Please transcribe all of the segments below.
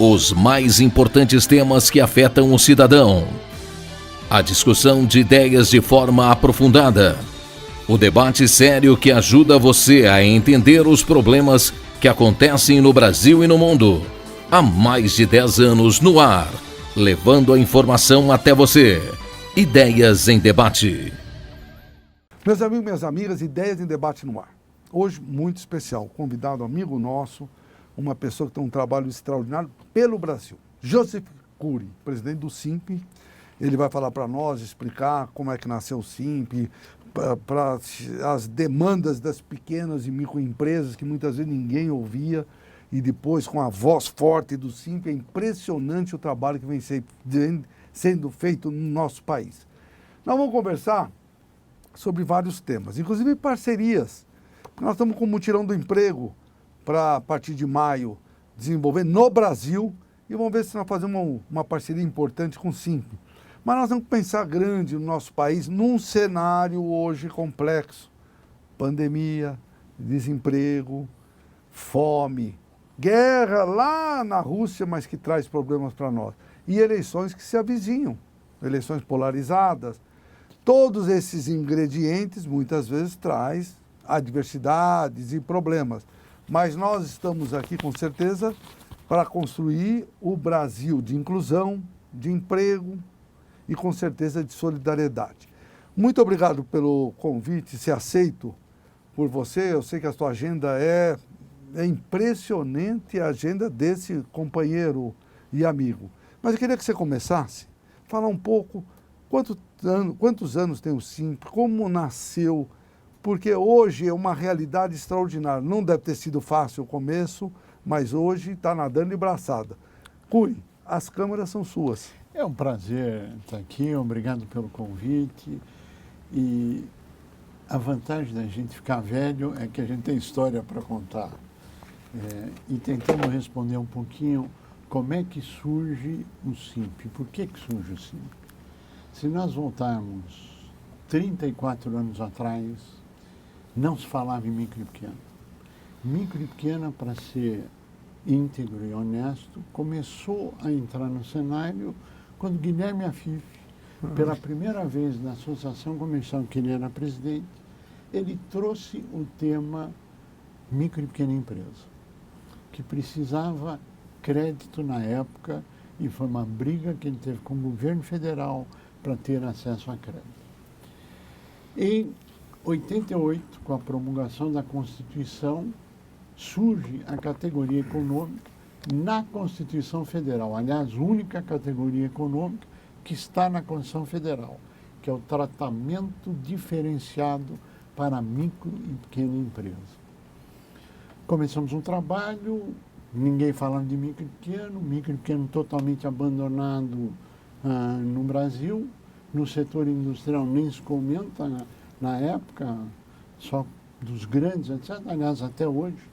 Os mais importantes temas que afetam o cidadão. A discussão de ideias de forma aprofundada. O debate sério que ajuda você a entender os problemas que acontecem no Brasil e no mundo. Há mais de 10 anos no ar, levando a informação até você. Ideias em Debate. Meus amigos e minhas amigas, Ideias em Debate no ar. Hoje, muito especial, convidado amigo nosso, uma pessoa que tem um trabalho extraordinário pelo Brasil. Joseph Cury, presidente do SINP. Ele vai falar para nós, explicar como é que nasceu o SINP, para as demandas das pequenas e microempresas que muitas vezes ninguém ouvia, e depois com a voz forte do SINP. É impressionante o trabalho que vem sendo feito no nosso país. Nós vamos conversar sobre vários temas, inclusive parcerias. Nós estamos com o Mutirão do Emprego para, a partir de maio, desenvolver no Brasil, e vamos ver se nós fazemos uma parceria importante com o SINP. Mas nós temos que pensar grande no nosso país, num cenário hoje complexo. Pandemia, desemprego, fome, guerra lá na Rússia, mas que traz problemas para nós. E eleições que se avizinham, eleições polarizadas. Todos esses ingredientes, muitas vezes, traz adversidades e problemas. Mas nós estamos aqui, com certeza, para construir o Brasil de inclusão, de emprego, e com certeza de solidariedade. Muito obrigado pelo convite, ser aceito por você. Eu sei que a sua agenda é impressionante, a agenda desse companheiro e amigo. Mas eu queria que você começasse a falar um pouco quantos anos tem o SINP, como nasceu, porque hoje é uma realidade extraordinária. Não deve ter sido fácil o começo, mas hoje está nadando de braçada. Cury, as câmeras são suas. É um prazer estar aqui, obrigado pelo convite. E a vantagem da gente ficar velho é que a gente tem história para contar. E tentando responder um pouquinho como é que surge o SINP, por que surge o SINP? Se nós voltarmos 34 anos atrás, não se falava em micro e pequeno. Micro e pequena, para ser íntegro e honesto, começou a entrar no cenário quando Guilherme Afif, pela primeira vez na Associação Comercial que ele era presidente, ele trouxe o tema micro e pequena empresa, que precisava crédito na época, e foi uma briga que ele teve com o governo federal para ter acesso a crédito. Em 88, com a promulgação da Constituição, surge a categoria econômica na Constituição Federal, aliás, única categoria econômica que está na Constituição Federal, que é o tratamento diferenciado para micro e pequena empresa. Começamos um trabalho, ninguém falando de micro e pequeno totalmente abandonado no Brasil. No setor industrial nem se comenta na época, só dos grandes, etc. Aliás, até hoje,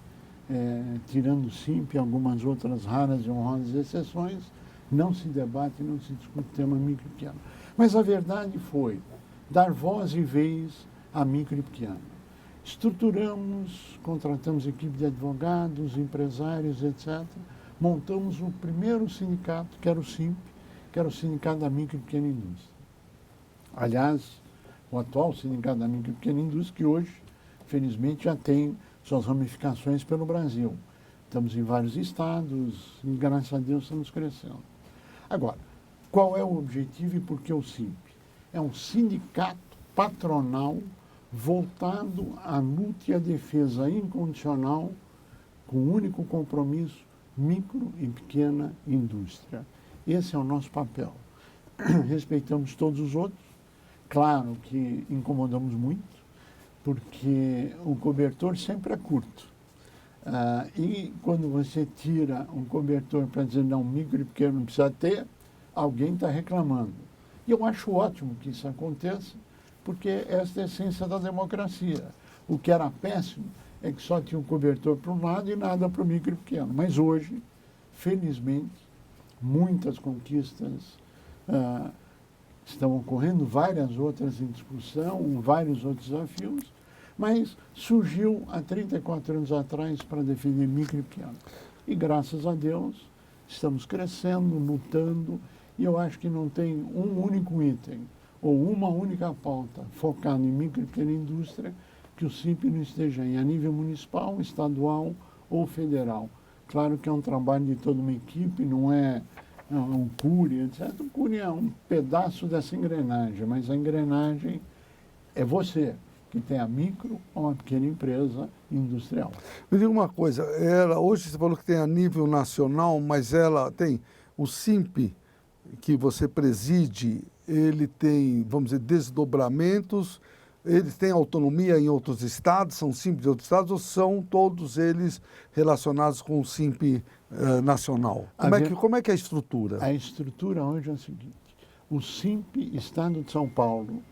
tirando o SINP e algumas outras raras e honrosas exceções, não se debate, não se discute o tema micro e pequeno. Mas a verdade foi dar voz e vez a micro e pequeno. Estruturamos, contratamos equipe de advogados, empresários, etc. Montamos o primeiro sindicato, que era o SINP, que era o Sindicato da Micro e Pequena Indústria. Aliás, o atual Sindicato da Micro e Pequena Indústria, que hoje, felizmente, já tem suas ramificações pelo Brasil. Estamos em vários estados e, graças a Deus, estamos crescendo. Agora, qual é o objetivo e por que o SINP? É um sindicato patronal voltado à luta e à defesa incondicional, com o único compromisso, micro e pequena indústria. Esse é o nosso papel. Respeitamos todos os outros. Claro que incomodamos muito, porque o cobertor sempre é curto. E quando você tira um cobertor para dizer, não, micro e pequeno não precisa ter, alguém está reclamando. E eu acho ótimo que isso aconteça, porque esta é a essência da democracia. O que era péssimo é que só tinha um cobertor para um lado e nada para o micro e pequeno. Mas hoje, felizmente, muitas conquistas estão ocorrendo, várias outras em discussão, vários outros desafios, mas surgiu há 34 anos atrás para defender micro e pequeno. E graças a Deus estamos crescendo, lutando, e eu acho que não tem um único item ou uma única pauta focada em micro e pequena indústria que o SIMP não esteja em a nível municipal, estadual ou federal. Claro que é um trabalho de toda uma equipe, não é um CURI, etc. O CURI é um pedaço dessa engrenagem, mas a engrenagem é você, que tem a micro ou uma pequena empresa industrial. Me diga uma coisa, hoje você falou que tem a nível nacional, mas ela tem o SIMP que você preside, ele tem, vamos dizer, desdobramentos, eles têm autonomia em outros estados, são SIMP de outros estados, ou são todos eles relacionados com o SIMP nacional? Como é que é a estrutura? A estrutura hoje é a seguinte, o SIMP Estado de São Paulo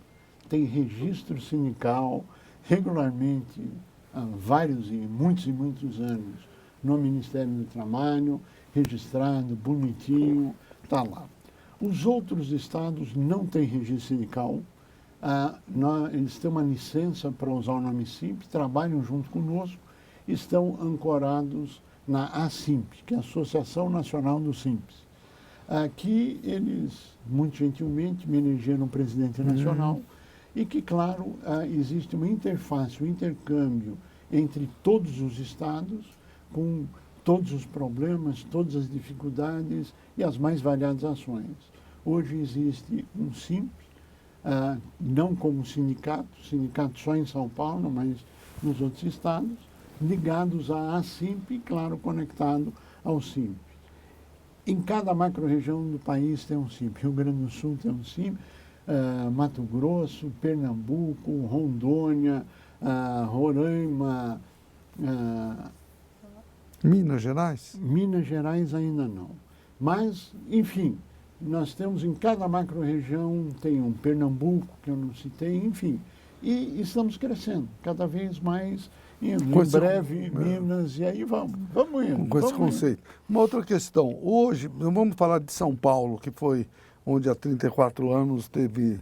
tem registro sindical regularmente há muitos e muitos anos no Ministério do Trabalho, registrado, bonitinho, está lá. Os outros estados não têm registro sindical, eles têm uma licença para usar o nome SIMP, trabalham junto conosco, estão ancorados na ASIMP, que é a Associação Nacional dos SIMPs. Aqui eles, muito gentilmente, me elegeram presidente nacional e que, claro, existe uma interface, um intercâmbio entre todos os estados com todos os problemas, todas as dificuldades e as mais variadas ações. Hoje existe um SIMP, não como sindicato só em São Paulo, mas nos outros estados, ligados à ASIMP, claro, conectado ao SIMP. Em cada macro-região do país tem um SIMP. Rio Grande do Sul tem um SIMP, Mato Grosso, Pernambuco, Rondônia, Roraima, Minas Gerais? Minas Gerais ainda não. Mas, enfim, nós temos em cada macro-região, tem um Pernambuco, que eu não citei, enfim. E estamos crescendo, cada vez mais indo. Em breve, Minas, e aí vamos indo. Com esse conceito. Uma outra questão. Hoje, vamos falar de São Paulo, que foi onde há 34 anos teve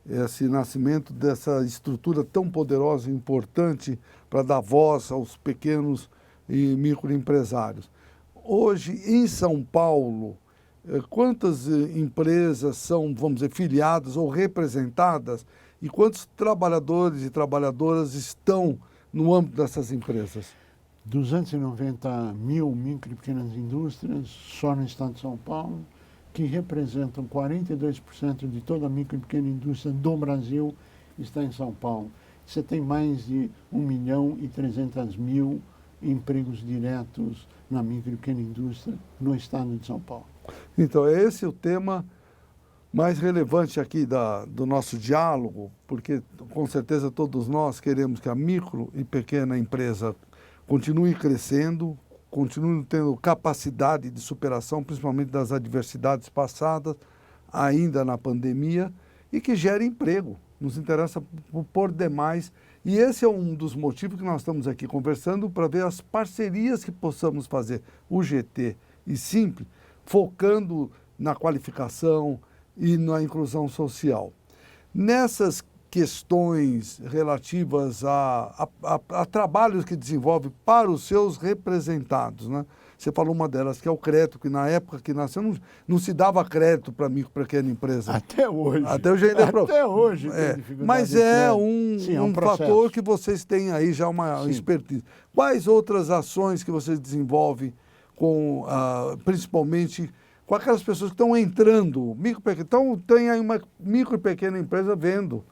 esse nascimento dessa estrutura tão poderosa e importante para dar voz aos pequenos e microempresários. Hoje, em São Paulo, quantas empresas são, vamos dizer, filiadas ou representadas e quantos trabalhadores e trabalhadoras estão no âmbito dessas empresas? 290 mil micro e pequenas indústrias só no estado de São Paulo, que representam 42% de toda a micro e pequena indústria do Brasil, está em São Paulo. Você tem mais de 1.300.000 empregos diretos na micro e pequena indústria no estado de São Paulo. Então, esse é o tema mais relevante aqui do nosso diálogo, porque com certeza todos nós queremos que a micro e pequena empresa continue crescendo, continue tendo capacidade de superação, principalmente das adversidades passadas, ainda na pandemia, e que gere emprego. Nos interessa por demais. E esse é um dos motivos que nós estamos aqui conversando para ver as parcerias que possamos fazer, o GT e SIMP, focando na qualificação e na inclusão social. Nessas questões relativas a trabalhos que desenvolve para os seus representados, né? Você falou uma delas, que é o crédito, que na época que nasceu não se dava crédito para micro e pequena empresa. Até hoje. Até hoje ainda Até hoje tem dificuldade. Mas um fator que vocês têm aí já uma expertise. Quais outras ações que vocês desenvolvem com, principalmente com aquelas pessoas que estão entrando, então tem aí uma micro e pequena empresa vendo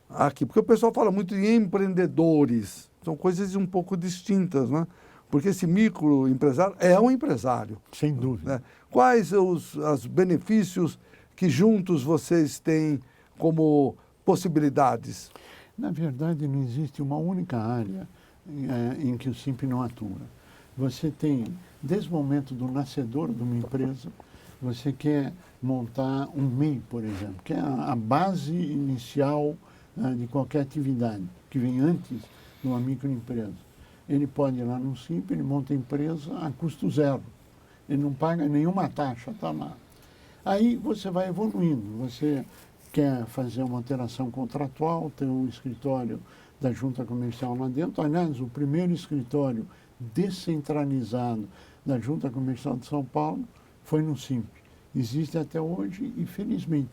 aqui, porque o pessoal fala muito de empreendedores, são coisas um pouco distintas, né? Porque esse microempresário é um empresário. Sem dúvida. Né? Quais os benefícios que juntos vocês têm como possibilidades? Na verdade, não existe uma única área em que o SIMP não atua. Você tem, desde o momento do nascedor de uma empresa, você quer montar um MEI, por exemplo, que é a base inicial de qualquer atividade, que vem antes de uma microempresa. Ele pode ir lá no SIMP, ele monta a empresa a custo zero. Ele não paga nenhuma taxa, está lá. Aí você vai evoluindo, você quer fazer uma alteração contratual, tem um escritório da Junta Comercial lá dentro. Aliás, o primeiro escritório descentralizado da Junta Comercial de São Paulo foi no Simp. Existe até hoje e, felizmente,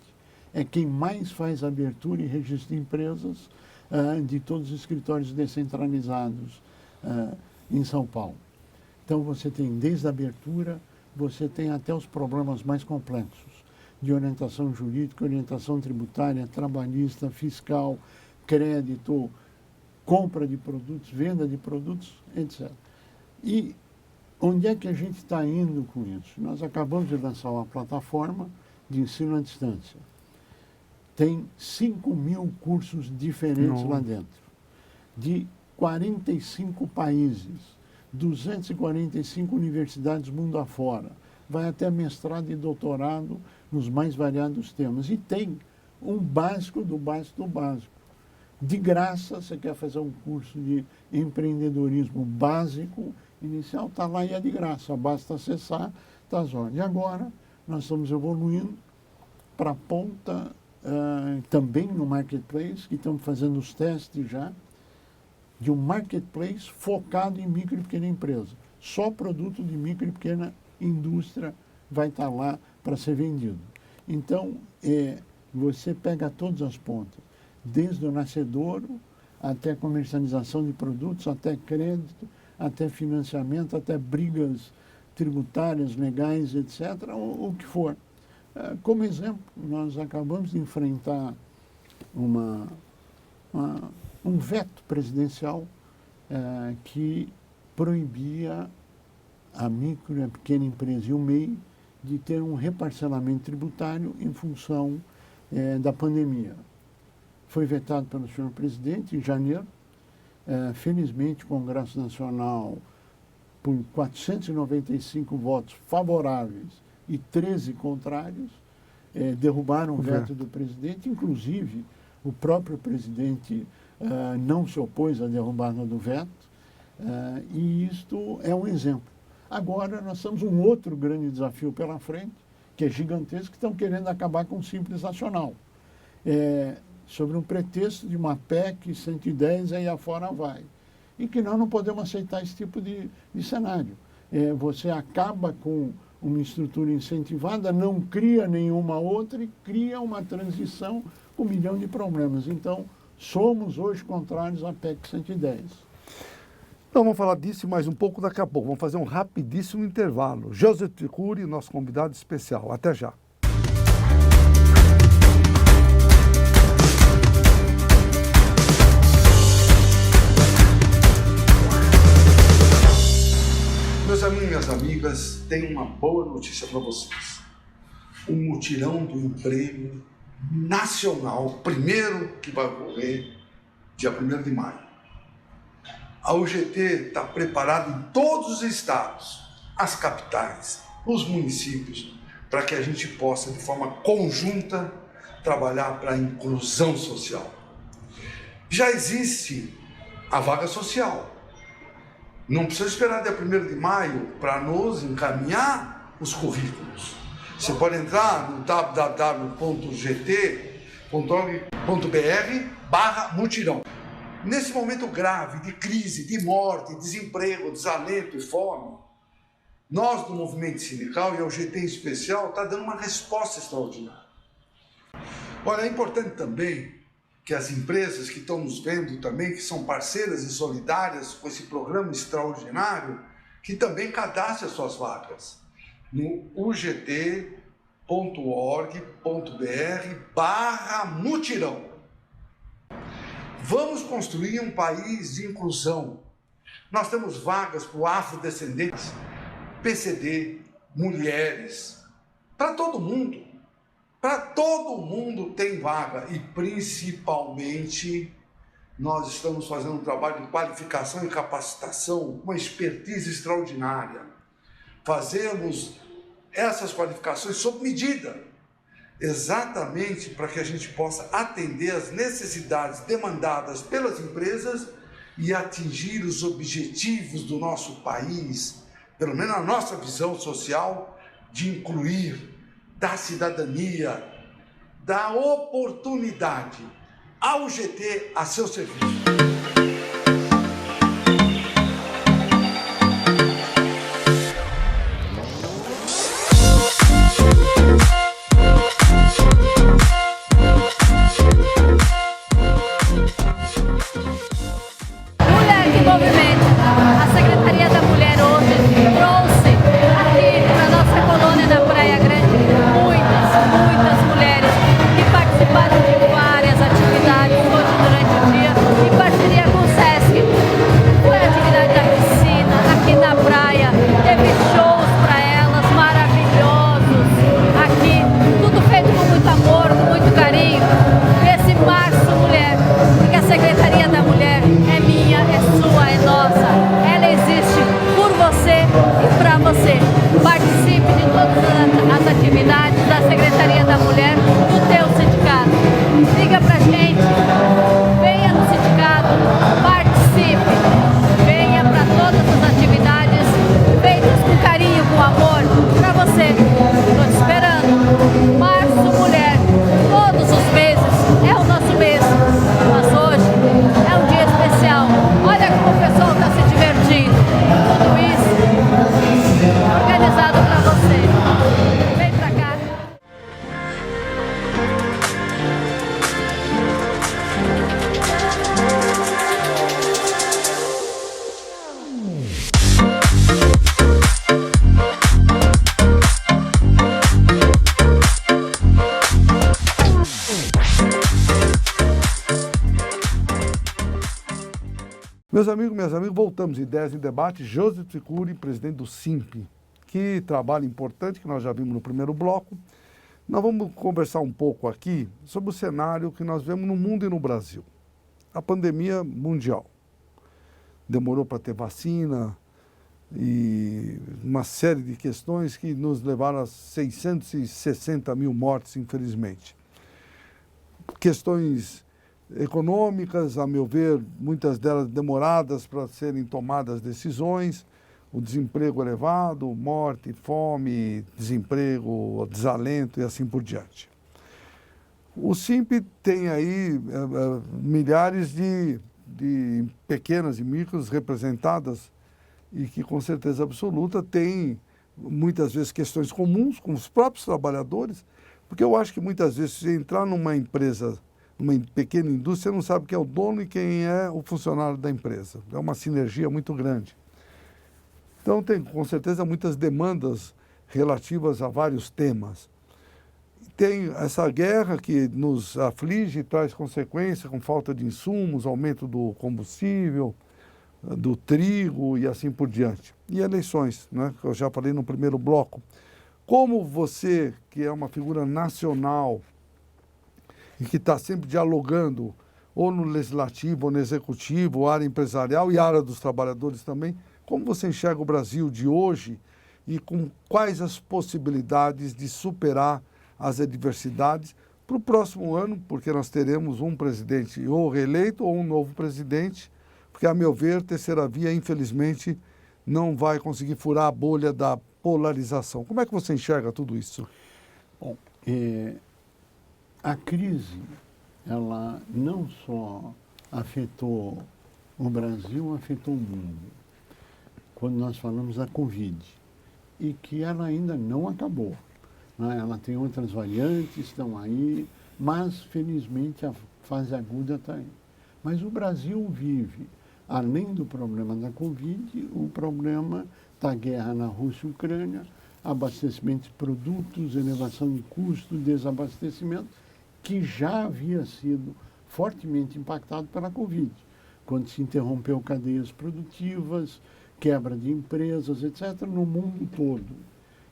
é quem mais faz abertura e registro de empresas de todos os escritórios descentralizados em São Paulo. Então, você tem desde a abertura, você tem até os problemas mais complexos, de orientação jurídica, orientação tributária, trabalhista, fiscal, crédito, compra de produtos, venda de produtos, etc. E onde é que a gente está indo com isso? Nós acabamos de lançar uma plataforma de ensino à distância. Tem 5.000 cursos diferentes lá dentro, de 45 países, 245 universidades mundo afora. Vai até mestrado e doutorado nos mais variados temas. E tem um básico do básico do básico. De graça, você quer fazer um curso de empreendedorismo básico, inicial, está lá e é de graça. Basta acessar, está as ordens. E agora, nós estamos evoluindo para a ponta, também no Marketplace, que estamos fazendo os testes já, de um Marketplace focado em micro e pequena empresa. Só produto de micro e pequena indústria vai estar lá para ser vendido. Então, você pega todas as pontas, desde o nascedouro até comercialização de produtos, até crédito, até financiamento, até brigas tributárias, legais, etc., o que for. Como exemplo, nós acabamos de enfrentar um veto presidencial que proibia a micro e a pequena empresa e o MEI de ter um reparcelamento tributário em função da pandemia. Foi vetado pelo senhor presidente em janeiro. Felizmente, o Congresso Nacional, por 495 votos favoráveis e 13 contrários, derrubaram o veto do presidente. Inclusive, o próprio presidente não se opôs à derrubada do veto, e isto é um exemplo. Agora, nós temos um outro grande desafio pela frente, que é gigantesco, que estão querendo acabar com o Simples Nacional. Sobre um pretexto de uma PEC 110, aí afora vai. E que nós não podemos aceitar esse tipo de cenário. Você acaba com uma estrutura incentivada, não cria nenhuma outra e cria uma transição com 1 milhão de problemas. Então, somos hoje contrários à PEC 110. Então, vamos falar disso e mais um pouco daqui a pouco. Vamos fazer um rapidíssimo intervalo. Joseph Tricuri, nosso convidado especial. Até já. Meus amigos e minhas amigas, tenho uma boa notícia para vocês. O mutirão do emprego nacional, primeiro que vai ocorrer, dia 1º de maio. A UGT está preparada em todos os estados, as capitais, os municípios, para que a gente possa, de forma conjunta, trabalhar para a inclusão social. Já existe a vaga social. Não precisa esperar dia 1º de maio para nos encaminhar os currículos. Você pode entrar no www.gt.org.br/mutirão. Nesse momento grave de crise, de morte, desemprego, desalento e fome, nós do movimento sindical e a UGT em especial está dando uma resposta extraordinária. Olha, é importante também que as empresas que estão nos vendo também, que são parceiras e solidárias com esse programa extraordinário, que também cadastrem as suas vagas no ugt.org.br/mutirão. Vamos construir um país de inclusão. Nós temos vagas para afrodescendentes, PCD, mulheres, para todo mundo. Para todo mundo tem vaga e, principalmente, nós estamos fazendo um trabalho de qualificação e capacitação, uma expertise extraordinária. Fazemos essas qualificações sob medida, exatamente para que a gente possa atender as necessidades demandadas pelas empresas e atingir os objetivos do nosso país, pelo menos a nossa visão social, de incluir, da cidadania, da oportunidade. A UGT a seu serviço. Meus amigos, minhas amigas, voltamos. Ideias em Debate. Joseph Tricuri, presidente do SIMP. Que trabalho importante que nós já vimos no primeiro bloco. Nós vamos conversar um pouco aqui sobre o cenário que nós vemos no mundo e no Brasil. A pandemia mundial. Demorou para ter vacina e uma série de questões que nos levaram a 660 mil mortes, infelizmente. Questões econômicas, a meu ver, muitas delas demoradas para serem tomadas decisões, o desemprego elevado, morte, fome, desemprego, desalento e assim por diante. O SIMP tem aí milhares de pequenas e micros representadas e que, com certeza absoluta, tem muitas vezes questões comuns com os próprios trabalhadores, porque eu acho que muitas vezes, se entrar numa empresa, numa pequena indústria, você não sabe quem é o dono e quem é o funcionário da empresa. É uma sinergia muito grande. Então, tem, com certeza, muitas demandas relativas a vários temas. Tem essa guerra que nos aflige e traz consequências com falta de insumos, aumento do combustível, do trigo e assim por diante. E eleições, né, que eu já falei no primeiro bloco. Como você, que é uma figura nacional e que está sempre dialogando, ou no legislativo, ou no executivo, área empresarial e área dos trabalhadores também, como você enxerga o Brasil de hoje e com quais as possibilidades de superar as adversidades para o próximo ano, porque nós teremos um presidente ou reeleito ou um novo presidente, porque, a meu ver, terceira via, infelizmente, não vai conseguir furar a bolha da polarização. Como é que você enxerga tudo isso? Bom, a crise, ela não só afetou o Brasil, afetou o mundo. Quando nós falamos da Covid, e que ela ainda não acabou. Né? Ela tem outras variantes, estão aí, mas, felizmente, a fase aguda está aí. Mas o Brasil vive, além do problema da Covid, o problema da guerra na Rússia e Ucrânia, abastecimento de produtos, elevação de custo, desabastecimento, que já havia sido fortemente impactado pela Covid, quando se interrompeu cadeias produtivas, quebra de empresas, etc., no mundo todo.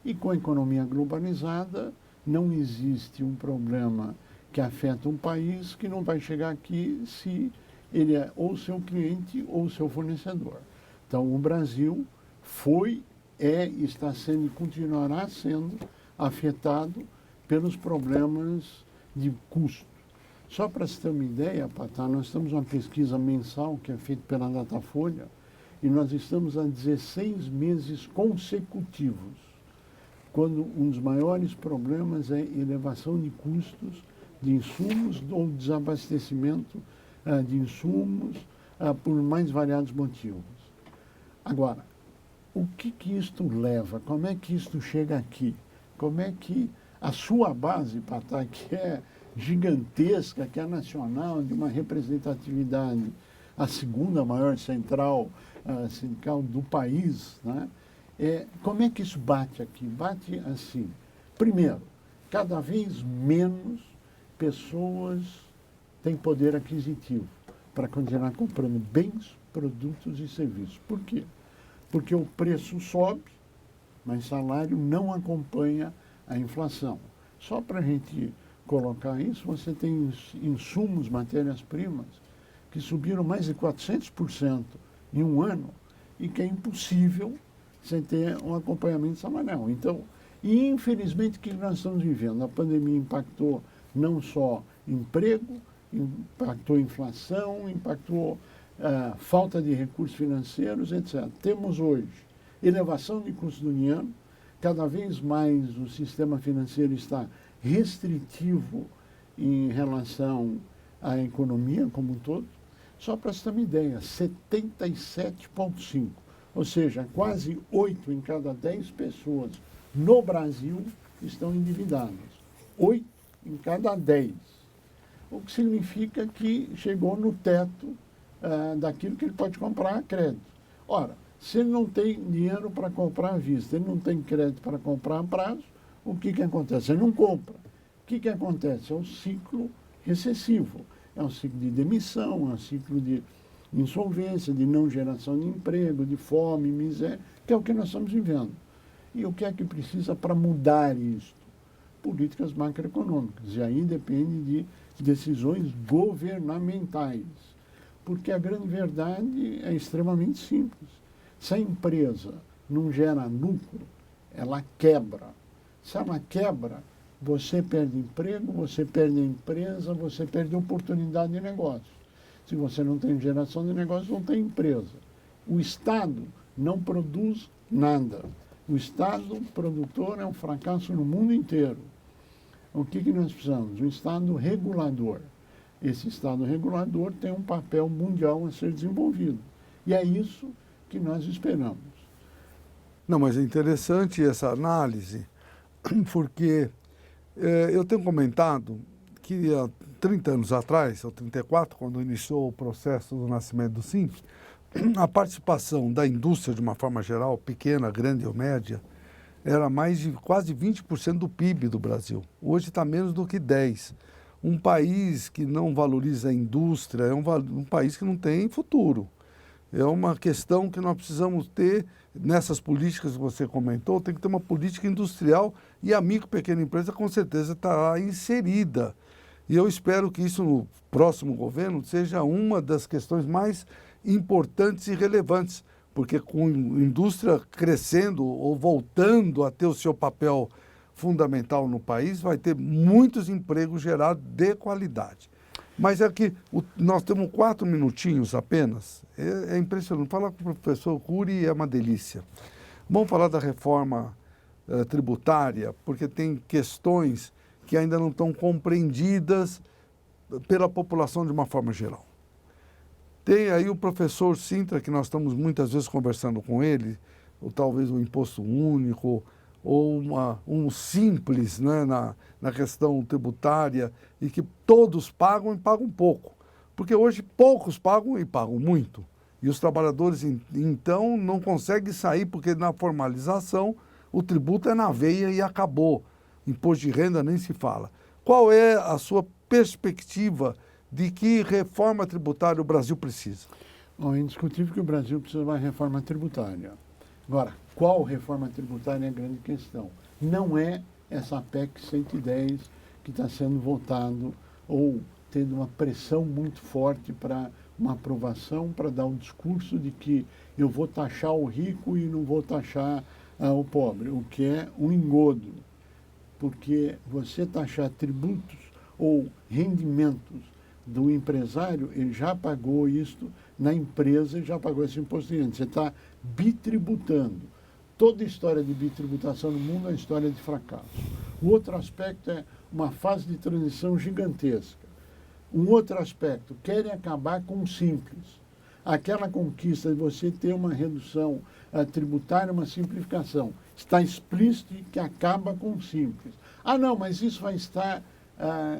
E com a economia globalizada, não existe um problema que afeta um país que não vai chegar aqui se ele é ou seu cliente ou seu fornecedor. Então, o Brasil foi, está sendo e continuará sendo afetado pelos problemas de custo. Só para se ter uma ideia, Patá, nós temos uma pesquisa mensal que é feita pela Datafolha e nós estamos há 16 meses consecutivos, quando um dos maiores problemas é elevação de custos de insumos ou desabastecimento de insumos por mais variados motivos. Agora, o que isto leva? Como é que isto chega aqui? Como é que a sua base, Patá, que é gigantesca, que é nacional, de uma representatividade, a segunda maior central sindical do país, né? Como é que isso bate aqui? Bate assim. Primeiro, cada vez menos pessoas têm poder aquisitivo para continuar comprando bens, produtos e serviços. Por quê? Porque o preço sobe, mas salário não acompanha a inflação. Só para a gente colocar isso, você tem insumos, matérias-primas, que subiram mais de 400% em um ano e que é impossível sem ter um acompanhamento salarial. Então, e infelizmente, o que nós estamos vivendo? A pandemia impactou não só emprego, impactou inflação, impactou falta de recursos financeiros, etc. Temos hoje elevação de custo do dinheiro, cada vez mais o sistema financeiro está restritivo em relação à economia como um todo. Só para você ter uma ideia, 77,5%, ou seja, quase 8 em cada 10 pessoas no Brasil estão endividadas. 8 em cada 10. O que significa que chegou no teto daquilo que ele pode comprar a crédito. Ora, se ele não tem dinheiro para comprar à vista, ele não tem crédito para comprar a prazo, o que acontece? Ele não compra. O que acontece? É um ciclo recessivo. É um ciclo de demissão, é um ciclo de insolvência, de não geração de emprego, de fome, miséria, que é o que nós estamos vivendo. E o que é que precisa para mudar isso? Políticas macroeconômicas. E aí depende de decisões governamentais. Porque a grande verdade é extremamente simples. Se a empresa não gera lucro, ela quebra. Se ela quebra, você perde emprego, você perde a empresa, você perde oportunidade de negócio. Se você não tem geração de negócio, não tem empresa. O Estado não produz nada. O Estado produtor é um fracasso no mundo inteiro. O que nós precisamos? Um Estado regulador. Esse Estado regulador tem um papel mundial a ser desenvolvido. E é isso que nós esperamos. Não, mas é interessante essa análise, porque eu tenho comentado que há 30 anos atrás, ou 34, quando iniciou o processo do nascimento do Simples, a participação da indústria, de uma forma geral, pequena, grande ou média, era mais de quase 20% do PIB do Brasil. Hoje está menos do que 10%. Um país que não valoriza a indústria é um país que não tem futuro. É uma questão que nós precisamos ter nessas políticas que você comentou, tem que ter uma política industrial e a micro e pequena empresa com certeza estará inserida. E eu espero que isso no próximo governo seja uma das questões mais importantes e relevantes, porque com a indústria crescendo ou voltando a ter o seu papel fundamental no país, vai ter muitos empregos gerados de qualidade. Mas é que nós temos 4 minutinhos apenas, é impressionante. Falar com o professor Cury é uma delícia. Vamos falar da reforma tributária, porque tem questões que ainda não estão compreendidas pela população de uma forma geral. Tem aí o professor Sintra, que nós estamos muitas vezes conversando com ele, ou talvez um imposto único, ou um simples, né, na questão tributária, e que todos pagam e pagam pouco. Porque hoje poucos pagam e pagam muito. E os trabalhadores, então, não conseguem sair, porque na formalização o tributo é na veia e acabou. Imposto de renda nem se fala. Qual é a sua perspectiva de que reforma tributária o Brasil precisa? Bom, é indiscutível que o Brasil precisa de uma reforma tributária. Agora, qual reforma tributária é a grande questão? Não é essa PEC 110 que está sendo votado ou tendo uma pressão muito forte para uma aprovação, para dar um discurso de que eu vou taxar o rico e não vou taxar o pobre, o que é um engodo. Porque você taxar tributos ou rendimentos do empresário, ele já pagou isso na empresa e já pagou esse imposto de renda. Você está bitributando. Toda história de bitributação no mundo é uma história de fracasso. O outro aspecto é uma fase de transição gigantesca. Um outro aspecto, querem acabar com o simples. Aquela conquista de você ter uma redução tributária, uma simplificação, está explícito que acaba com o simples. Ah, não, mas isso vai estar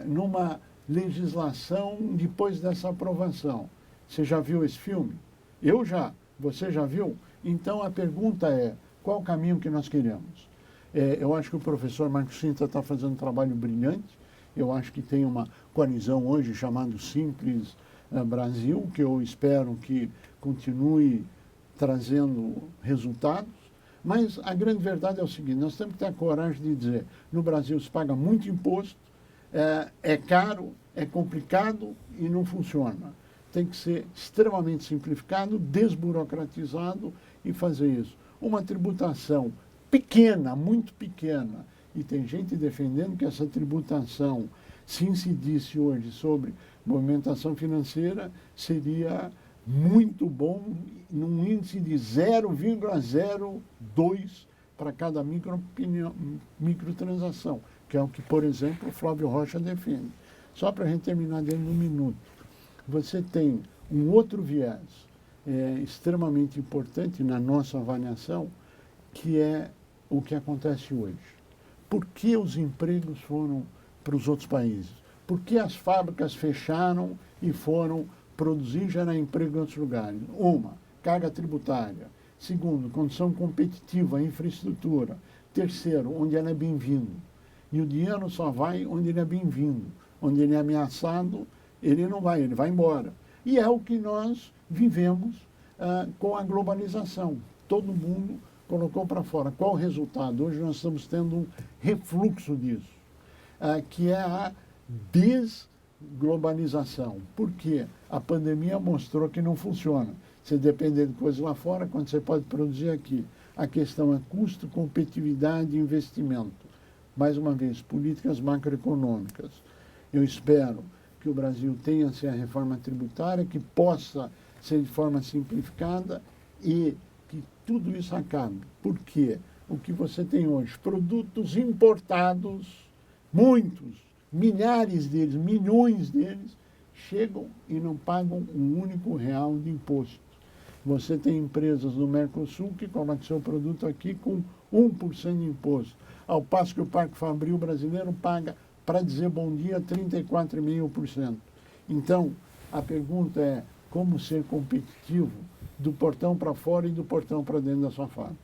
numa legislação depois dessa aprovação. Você já viu esse filme? Eu já. Você já viu? Então a pergunta é, qual o caminho que nós queremos? Eu acho que o professor Marcos Sintra está fazendo um trabalho brilhante. Eu acho que tem uma coalizão hoje chamada Simples Brasil, que eu espero que continue trazendo resultados. Mas a grande verdade é o seguinte, nós temos que ter a coragem de dizer, no Brasil se paga muito imposto, é caro, é complicado e não funciona. Tem que ser extremamente simplificado, desburocratizado e fazer isso. Uma tributação pequena, muito pequena, e tem gente defendendo que essa tributação, se incidisse hoje sobre movimentação financeira, seria muito bom, num índice de 0,02 para cada microtransação, que é o que, por exemplo, o Flávio Rocha defende. Só para a gente terminar dentro de um minuto. Você tem um outro viés extremamente importante na nossa avaliação, que é o que acontece hoje. Por que os empregos foram para os outros países? Por que as fábricas fecharam e foram produzir e gerar emprego em outros lugares? Uma, carga tributária. Segundo, condição competitiva, infraestrutura. Terceiro, onde ela é bem-vindo. E o dinheiro só vai onde ele é bem-vindo. Onde ele é ameaçado, ele não vai, ele vai embora. E é o que nós vivemos com a globalização. Todo mundo colocou para fora. Qual o resultado? Hoje nós estamos tendo um refluxo disso, que é a desglobalização. Por quê? A pandemia mostrou que não funciona. Você depende de coisas lá fora, quando você pode produzir aqui. A questão é custo, competitividade e investimento. Mais uma vez, políticas macroeconômicas. Eu espero que o Brasil tenha a reforma tributária, que possa ser de forma simplificada e que tudo isso acabe. Por quê? O que você tem hoje? Produtos importados, muitos, milhares deles, milhões deles, chegam e não pagam um único real de imposto. Você tem empresas no Mercosul que colocam seu produto aqui com 1% de imposto, ao passo que o Parque Fabril brasileiro paga, para dizer bom dia, 34,5%. Então, a pergunta é como ser competitivo do portão para fora e do portão para dentro da sua fábrica.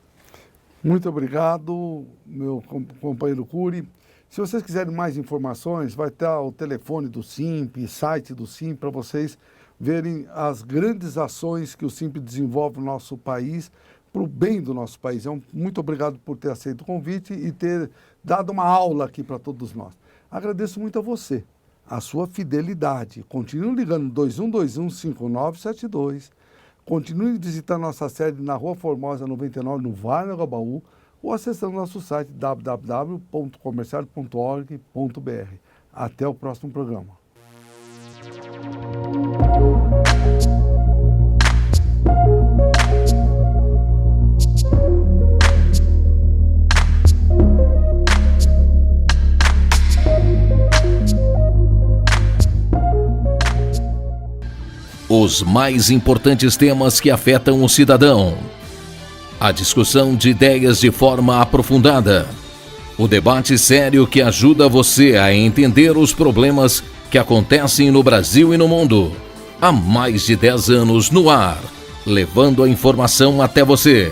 Muito obrigado, meu companheiro Cury. Se vocês quiserem mais informações, vai estar o telefone do SINP, site do SINP, para vocês verem as grandes ações que o SINP desenvolve no nosso país, para o bem do nosso país. Muito obrigado por ter aceito o convite e ter dado uma aula aqui para todos nós. Agradeço muito a você, a sua fidelidade. Continue ligando 2121-5972. Continue visitando nossa sede na Rua Formosa 99, no Vale do Agabaú, ou acessando nosso site www.comercial.org.br. Até o próximo programa. Os mais importantes temas que afetam o cidadão. A discussão de ideias de forma aprofundada. O debate sério que ajuda você a entender os problemas que acontecem no Brasil e no mundo. Há mais de 10 anos no ar, levando a informação até você.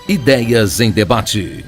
Ideias em Debate.